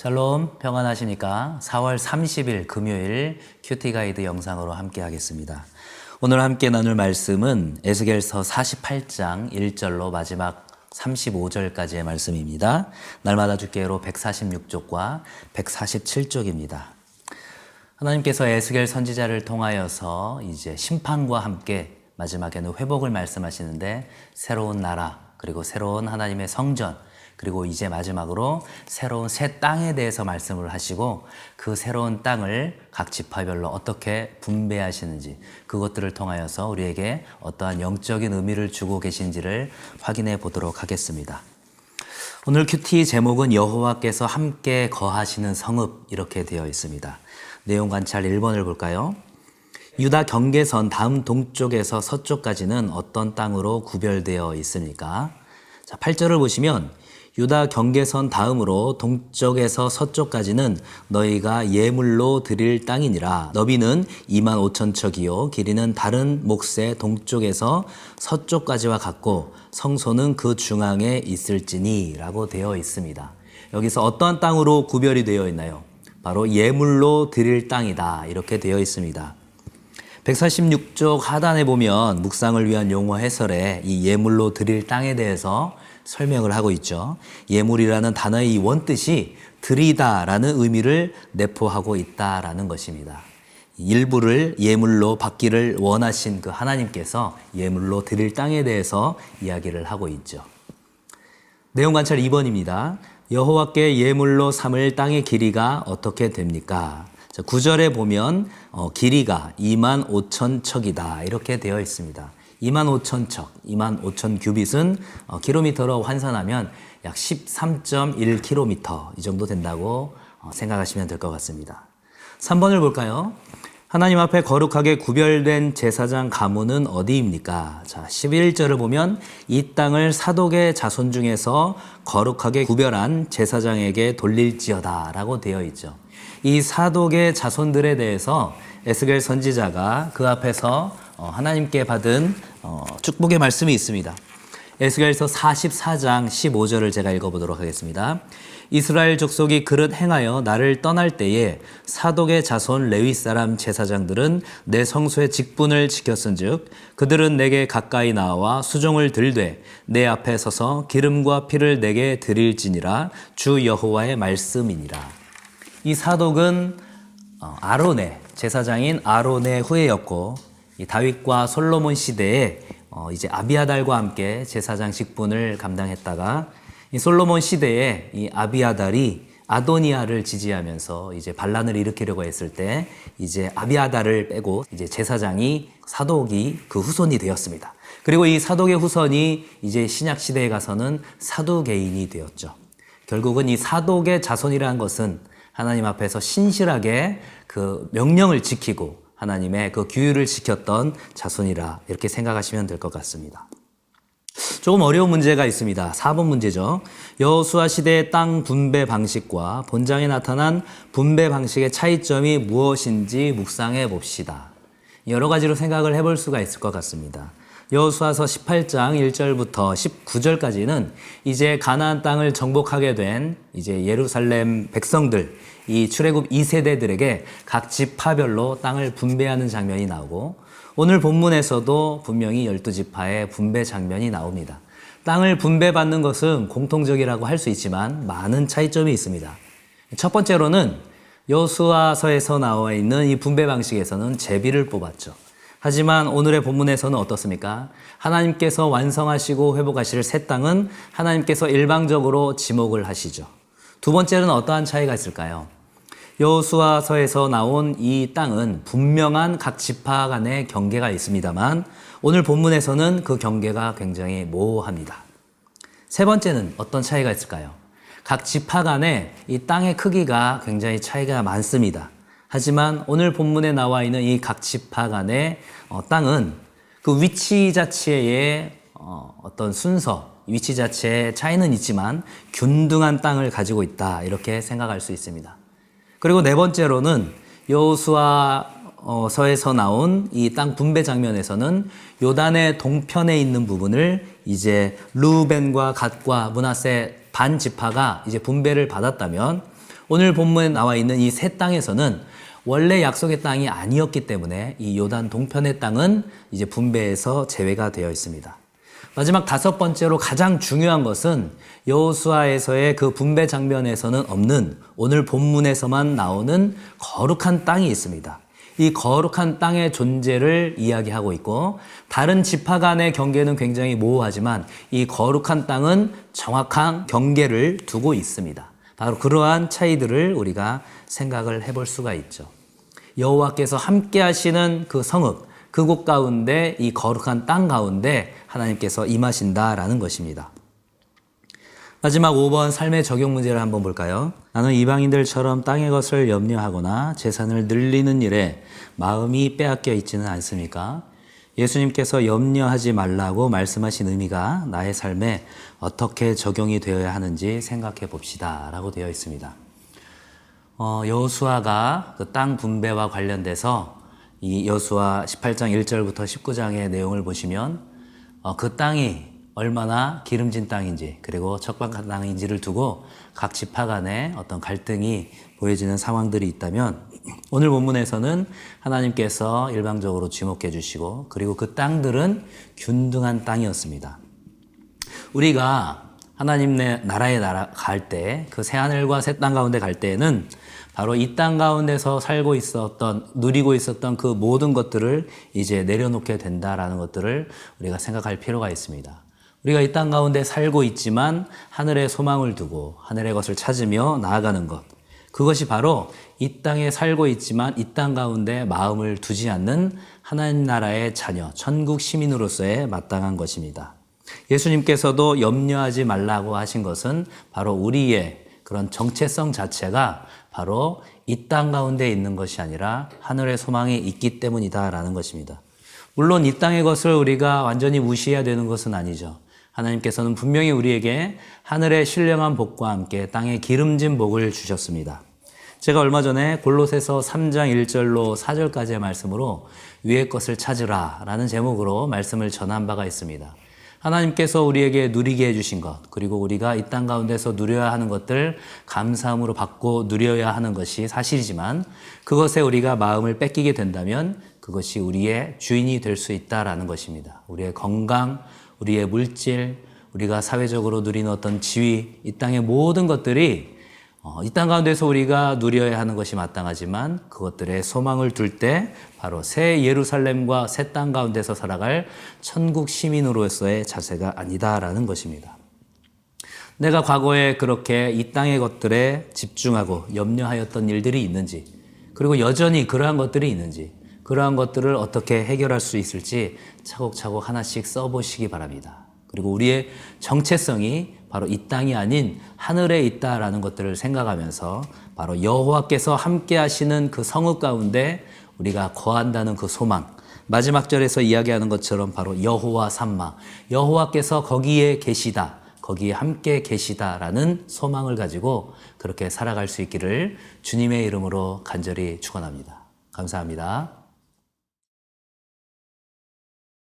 샬롬, 평안하십니까? 4월 30일 금요일 큐티 가이드 영상으로 함께 하겠습니다. 오늘 함께 나눌 말씀은 에스겔서 48장 1절로 마지막 35절까지의 말씀입니다. 날마다 주께로 146쪽과 147쪽입니다. 하나님께서 에스겔 선지자를 통하여서 이제 심판과 함께 마지막에는 회복을 말씀하시는데 새로운 나라, 그리고 새로운 하나님의 성전, 그리고 이제 마지막으로 새로운 새 땅에 대해서 말씀을 하시고 그 새로운 땅을 각 지파별로 어떻게 분배하시는지 그것들을 통하여서 우리에게 어떠한 영적인 의미를 주고 계신지를 확인해 보도록 하겠습니다. 오늘 큐티 제목은 여호와께서 함께 거하시는 성읍 이렇게 되어 있습니다. 내용 관찰 1번을 볼까요? 유다 경계선 다음 동쪽에서 서쪽까지는 어떤 땅으로 구별되어 있습니까? 자, 8절을 보시면 유다 경계선 다음으로 동쪽에서 서쪽까지는 너희가 예물로 드릴 땅이니라. 너비는 25,000척이요 길이는 다른 몫의 동쪽에서 서쪽까지와 같고 성소는 그 중앙에 있을지니 라고 되어 있습니다. 여기서 어떠한 땅으로 구별이 되어 있나요? 바로 예물로 드릴 땅이다 이렇게 되어 있습니다. 146쪽 하단에 보면 묵상을 위한 용어 해설에 이 예물로 드릴 땅에 대해서 설명을 하고 있죠. 예물이라는 단어의 이 원뜻이 드리다라는 의미를 내포하고 있다라는 것입니다. 일부를 예물로 받기를 원하신 그 하나님께서 예물로 드릴 땅에 대해서 이야기를 하고 있죠. 내용 관찰 2번입니다. 여호와께 예물로 삼을 땅의 길이가 어떻게 됩니까? 9절에 보면 길이가 25,000척이다 이렇게 되어 있습니다. 25,000척, 25,000 규빗은 킬로미터로 환산하면 약 13.1km 이 정도 된다고 생각하시면 될 것 같습니다. 3번을 볼까요? 하나님 앞에 거룩하게 구별된 제사장 가문은 어디입니까? 자, 11절을 보면 이 땅을 사독의 자손 중에서 거룩하게 구별한 제사장에게 돌릴지어다 라고 되어 있죠. 이 사독의 자손들에 대해서 에스겔 선지자가 그 앞에서 하나님께 받은 축복의 말씀이 있습니다. 에스겔서 44장 15절을 제가 읽어보도록 하겠습니다. 이스라엘 족속이 그릇 행하여 나를 떠날 때에 사독의 자손 레위 사람 제사장들은 내 성소의 직분을 지켰은즉 그들은 내게 가까이 나와 수종을 들되 내 앞에 서서 기름과 피를 내게 드릴지니라 주 여호와의 말씀이니라. 이 사독은 아론의 제사장인 아론의 후예였고 이 다윗과 솔로몬 시대에 이제 아비아달과 함께 제사장 직분을 감당했다가 이 솔로몬 시대에 이 아비아달이 아도니아를 지지하면서 이제 반란을 일으키려고 했을 때 이제 아비아달을 빼고 이제 제사장이 사독이 그 후손이 되었습니다. 그리고 이 사독의 후손이 이제 신약 시대에 가서는 사두개인이 되었죠. 결국은 이 사독의 자손이라는 것은 하나님 앞에서 신실하게 그 명령을 지키고 하나님의 그 규율을 지켰던 자손이라 이렇게 생각하시면 될 것 같습니다. 조금 어려운 문제가 있습니다. 4번 문제죠. 여호수아 시대의 땅 분배 방식과 본장에 나타난 분배 방식의 차이점이 무엇인지 묵상해 봅시다. 여러 가지로 생각을 해볼 수가 있을 것 같습니다. 여호수아서 18장 1절부터 19절까지는 이제 가나안 땅을 정복하게 된 이제 예루살렘 백성들, 이 출애굽 2세대들에게 각 지파별로 땅을 분배하는 장면이 나오고 오늘 본문에서도 분명히 12지파의 분배 장면이 나옵니다. 땅을 분배받는 것은 공통적이라고 할 수 있지만 많은 차이점이 있습니다. 첫 번째로는 여호수아서에서 나와 있는 이 분배 방식에서는 제비를 뽑았죠. 하지만 오늘의 본문에서는 어떻습니까? 하나님께서 완성하시고 회복하실 새 땅은 하나님께서 일방적으로 지목을 하시죠. 두 번째는 어떠한 차이가 있을까요? 여호수아서에서 나온 이 땅은 분명한 각 지파 간의 경계가 있습니다만 오늘 본문에서는 그 경계가 굉장히 모호합니다. 세 번째는 어떤 차이가 있을까요? 각 지파 간의 이 땅의 크기가 굉장히 차이가 많습니다. 하지만 오늘 본문에 나와 있는 이 각 지파 간의 땅은 그 위치 자체의 어떤 순서, 위치 자체의 차이는 있지만 균등한 땅을 가지고 있다 이렇게 생각할 수 있습니다. 그리고 네 번째로는 여호수아서에서 나온 이 땅 분배 장면에서는 요단의 동편에 있는 부분을 이제 르우벤과 갓과 므낫세 반 지파가 이제 분배를 받았다면 오늘 본문에 나와 있는 이 새 땅에서는 원래 약속의 땅이 아니었기 때문에 이 요단 동편의 땅은 이제 분배해서 제외가 되어 있습니다. 마지막 다섯 번째로 가장 중요한 것은 여호수아에서의 그 분배 장면에서는 없는 오늘 본문에서만 나오는 거룩한 땅이 있습니다. 이 거룩한 땅의 존재를 이야기하고 있고 다른 지파 간의 경계는 굉장히 모호하지만 이 거룩한 땅은 정확한 경계를 두고 있습니다. 바로 그러한 차이들을 우리가 생각을 해볼 수가 있죠. 여호와께서 함께 하시는 그 성읍, 그곳 가운데 이 거룩한 땅 가운데 하나님께서 임하신다라는 것입니다. 마지막 5번 삶의 적용 문제를 한번 볼까요? 나는 이방인들처럼 땅의 것을 염려하거나 재산을 늘리는 일에 마음이 빼앗겨 있지는 않습니까? 예수님께서 염려하지 말라고 말씀하신 의미가 나의 삶에 어떻게 적용이 되어야 하는지 생각해 봅시다 라고 되어 있습니다. 여호수아가 그 땅 분배와 관련돼서 이 여호수아 18장 1절부터 19장의 내용을 보시면 그 땅이 얼마나 기름진 땅인지 그리고 척박한 땅인지를 두고 각 지파 간에 어떤 갈등이 보여지는 상황들이 있다면 오늘 본문에서는 하나님께서 일방적으로 지목해 주시고 그리고 그 땅들은 균등한 땅이었습니다. 우리가 하나님 나라에 갈 때 그 새하늘과 새 땅 가운데 갈 때에는 바로 이 땅 가운데서 살고 있었던 누리고 있었던 그 모든 것들을 이제 내려놓게 된다라는 것들을 우리가 생각할 필요가 있습니다. 우리가 이 땅 가운데 살고 있지만 하늘의 소망을 두고 하늘의 것을 찾으며 나아가는 것, 그것이 바로 이 땅에 살고 있지만 이 땅 가운데 마음을 두지 않는 하나님 나라의 자녀, 천국 시민으로서의 마땅한 것입니다. 예수님께서도 염려하지 말라고 하신 것은 바로 우리의 그런 정체성 자체가 바로 이 땅 가운데 있는 것이 아니라 하늘의 소망이 있기 때문이다라는 것입니다. 물론 이 땅의 것을 우리가 완전히 무시해야 되는 것은 아니죠. 하나님께서는 분명히 우리에게 하늘의 신령한 복과 함께 땅의 기름진 복을 주셨습니다. 제가 얼마 전에 골로새서 3장 1절로 4절까지의 말씀으로 위의 것을 찾으라 라는 제목으로 말씀을 전한 바가 있습니다. 하나님께서 우리에게 누리게 해주신 것, 그리고 우리가 이 땅 가운데서 누려야 하는 것들 감사함으로 받고 누려야 하는 것이 사실이지만 그것에 우리가 마음을 뺏기게 된다면 그것이 우리의 주인이 될 수 있다라는 것입니다. 우리의 건강, 우리의 물질, 우리가 사회적으로 누리는 어떤 지위, 이 땅의 모든 것들이 이 땅 가운데서 우리가 누려야 하는 것이 마땅하지만 그것들의 소망을 둘 때 바로 새 예루살렘과 새 땅 가운데서 살아갈 천국 시민으로서의 자세가 아니다라는 것입니다. 내가 과거에 그렇게 이 땅의 것들에 집중하고 염려하였던 일들이 있는지, 그리고 여전히 그러한 것들이 있는지, 그러한 것들을 어떻게 해결할 수 있을지 차곡차곡 하나씩 써보시기 바랍니다. 그리고 우리의 정체성이 바로 이 땅이 아닌 하늘에 있다라는 것들을 생각하면서 바로 여호와께서 함께 하시는 그 성읍 가운데 우리가 거한다는 그 소망, 마지막 절에서 이야기하는 것처럼 바로 여호와 삼마, 여호와께서 거기에 계시다, 거기에 함께 계시다라는 소망을 가지고 그렇게 살아갈 수 있기를 주님의 이름으로 간절히 축원합니다. 감사합니다.